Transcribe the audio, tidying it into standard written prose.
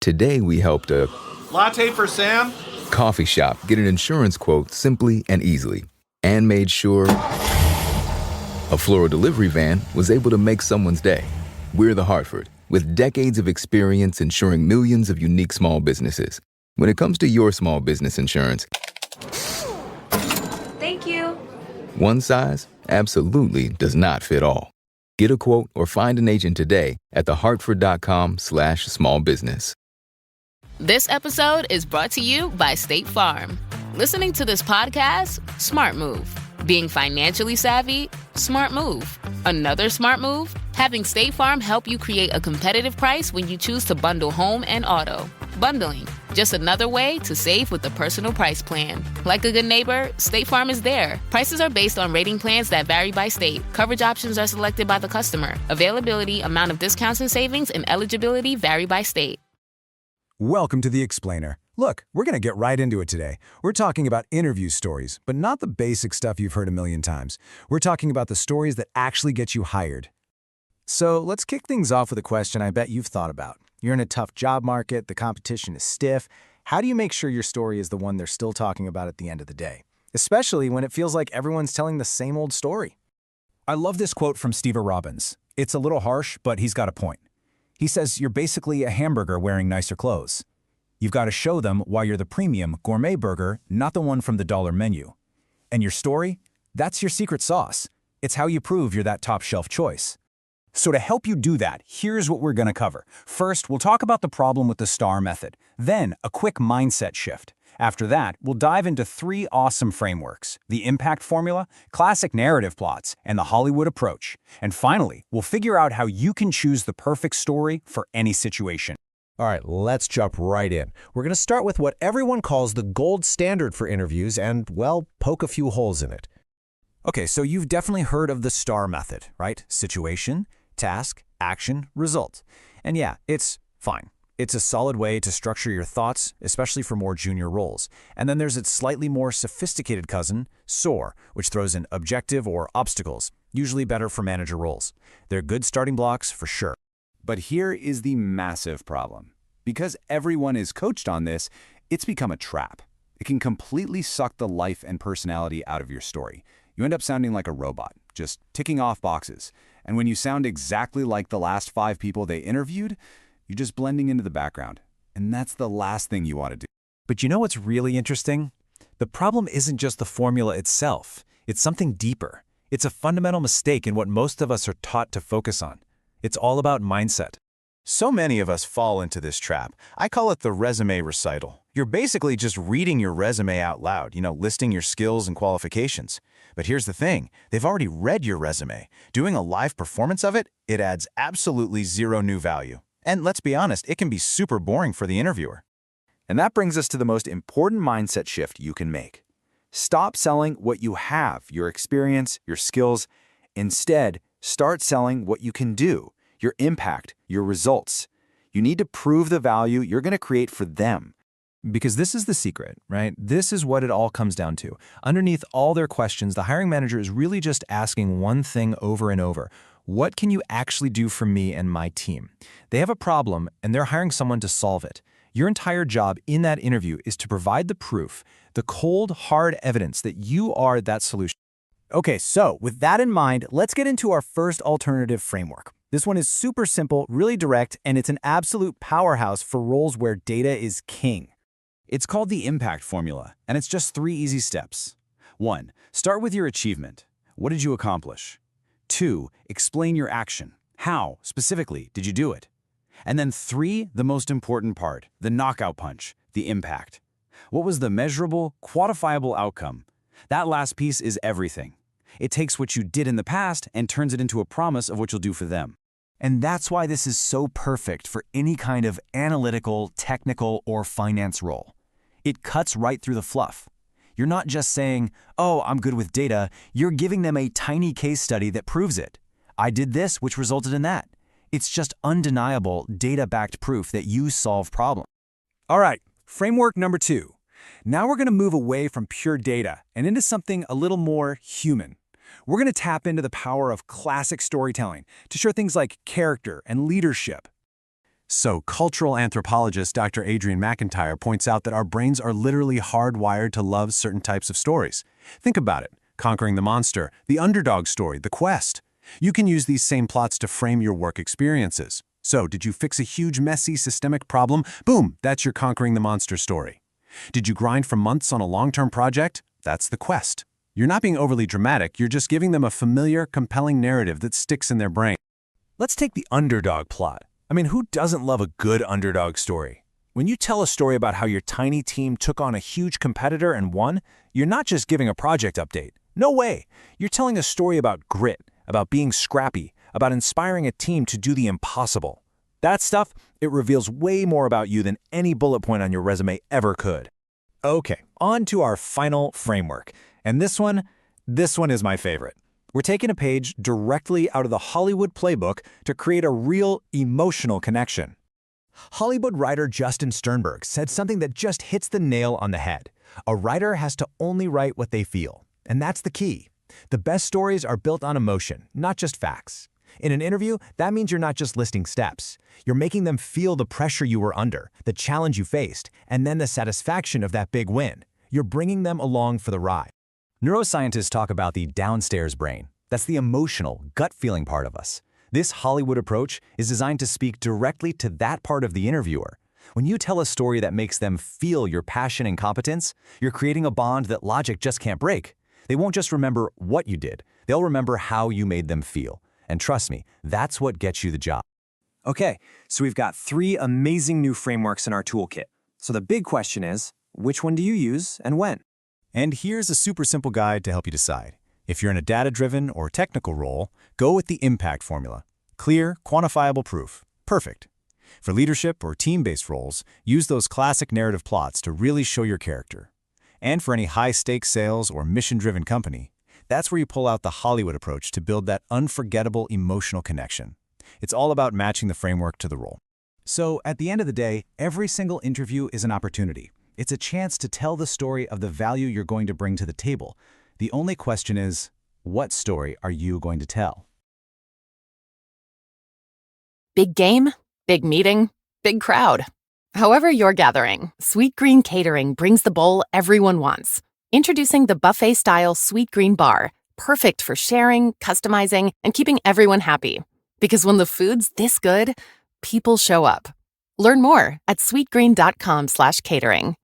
Today we helped a Latte for Sam? coffee shop get an insurance quote simply and easily, and made sure a floral delivery van was able to make someone's day. We're the Hartford, with decades of experience insuring millions of unique small businesses. When it comes to your small business insurance, Thank you. one size absolutely does not fit all. Get a quote or find an agent today at thehartford.com/smallbusiness. This episode is brought to you by State Farm. Listening to this podcast? Smart move. Being financially savvy? Smart move. Another smart move? Having State Farm help you create a competitive price when you choose to bundle home and auto. Bundling, just another way to save with the personal price plan. Like a good neighbor, State Farm is there. Prices are based on rating plans that vary by state. Coverage options are selected by the customer. Availability, amount of discounts and savings, and eligibility vary by state. Welcome to The Explainer. Look, we're going to get right into it today. We're talking about interview stories, but not the basic stuff you've heard a million times. We're talking about the stories that actually get you hired. So let's kick things off with a question I bet you've thought about. You're in a tough job market, the competition is stiff. How do you make sure your story is the one they're still talking about at the end of the day? Especially when it feels like everyone's telling the same old story. I love this quote from Steve Robbins. It's a little harsh, but he's got a point. He says you're basically a hamburger wearing nicer clothes. You've got to show them why you're the premium gourmet burger, not the one from the dollar menu. And your story? That's your secret sauce. It's how you prove you're that top shelf choice. So to help you do that, here's what we're going to cover. First, we'll talk about the problem with the STAR method. Then, a quick mindset shift. After that, we'll dive into 3 awesome frameworks: the impact formula, classic narrative plots, and the Hollywood approach. And finally, we'll figure out how you can choose the perfect story for any situation. All right, let's jump right in. We're going to start with what everyone calls the gold standard for interviews and, well, poke a few holes in it. Okay, so you've definitely heard of the STAR method, right? Situation, task, action, result. And yeah, it's fine. It's a solid way to structure your thoughts, especially for more junior roles. And then there's its slightly more sophisticated cousin, SOAR, which throws in objective or obstacles, usually better for manager roles. They're good starting blocks for sure. But here is the massive problem. Because everyone is coached on this, it's become a trap. It can completely suck the life and personality out of your story. You end up sounding like a robot, just ticking off boxes. And when you sound exactly like the last 5 people they interviewed, you're just blending into the background. And that's the last thing you want to do. But you know what's really interesting? The problem isn't just the formula itself. It's something deeper. It's a fundamental mistake in what most of us are taught to focus on. It's all about mindset. So many of us fall into this trap. I call it the resume recital. You're basically just reading your resume out loud, listing your skills and qualifications. But here's the thing, they've already read your resume. Doing a live performance of it, it adds absolutely zero new value. And let's be honest, it can be super boring for the interviewer. And that brings us to the most important mindset shift you can make. Stop selling what you have, your experience, your skills. Instead, start selling what you can do, your impact, your results. You need to prove the value you're going to create for them. Because this is the secret, right? This is what it all comes down to. Underneath all their questions, the hiring manager is really just asking one thing over and over. What can you actually do for me and my team? They have a problem, and they're hiring someone to solve it. Your entire job in that interview is to provide the proof, the cold, hard evidence that you are that solution. Okay, so with that in mind, let's get into our first alternative framework. This one is super simple, really direct, and it's an absolute powerhouse for roles where data is king. It's called the impact formula, and it's just 3 easy steps. 1. Start with your achievement. What did you accomplish? 2. Explain your action. How, specifically, did you do it? And then 3, the most important part, the knockout punch, the impact. What was the measurable, quantifiable outcome? That last piece is everything. It takes what you did in the past and turns it into a promise of what you'll do for them. And that's why this is so perfect for any kind of analytical, technical, or finance role. It cuts right through the fluff. You're not just saying, oh, I'm good with data. You're giving them a tiny case study that proves it. I did this, which resulted in that. It's just undeniable, data-backed proof that you solve problems. All right, framework number 2. Now we're going to move away from pure data and into something a little more human. We're going to tap into the power of classic storytelling to show things like character and leadership. So, cultural anthropologist Dr. Adrian McIntyre points out that our brains are literally hardwired to love certain types of stories. Think about it. Conquering the monster, the underdog story, the quest. You can use these same plots to frame your work experiences. So, did you fix a huge, messy, systemic problem? Boom, that's your conquering the monster story. Did you grind for months on a long-term project? That's the quest. You're not being overly dramatic, you're just giving them a familiar, compelling narrative that sticks in their brain. Let's take the underdog plot. I mean, who doesn't love a good underdog story? When you tell a story about how your tiny team took on a huge competitor and won, you're not just giving a project update. No way. You're telling a story about grit, about being scrappy, about inspiring a team to do the impossible. That stuff, it reveals way more about you than any bullet point on your resume ever could. Okay, on to our final framework. And this one is my favorite. We're taking a page directly out of the Hollywood playbook to create a real emotional connection. Hollywood writer Justin Sternberg said something that just hits the nail on the head. A writer has to only write what they feel. And that's the key. The best stories are built on emotion, not just facts. In an interview, that means you're not just listing steps. You're making them feel the pressure you were under, the challenge you faced, and then the satisfaction of that big win. You're bringing them along for the ride. Neuroscientists talk about the downstairs brain. That's the emotional, gut-feeling part of us. This Hollywood approach is designed to speak directly to that part of the interviewer. When you tell a story that makes them feel your passion and competence, you're creating a bond that logic just can't break. They won't just remember what you did, they'll remember how you made them feel. And trust me, that's what gets you the job. Okay, so we've got 3 amazing new frameworks in our toolkit. So the big question is, which one do you use and when? And here's a super simple guide to help you decide. If you're in a data-driven or technical role, go with the impact formula. Clear, quantifiable proof. Perfect. For leadership or team-based roles, use those classic narrative plots to really show your character. And for any high-stakes sales or mission-driven company, that's where you pull out the Hollywood approach to build that unforgettable emotional connection. It's all about matching the framework to the role. So at the end of the day, every single interview is an opportunity. It's a chance to tell the story of the value you're going to bring to the table. The only question is, what story are you going to tell? Big game, big meeting, big crowd. However you're gathering, Sweet Green Catering brings the bowl everyone wants. Introducing the buffet-style Sweet Green Bar, perfect for sharing, customizing, and keeping everyone happy. Because when the food's this good, people show up. Learn more at sweetgreen.com/catering.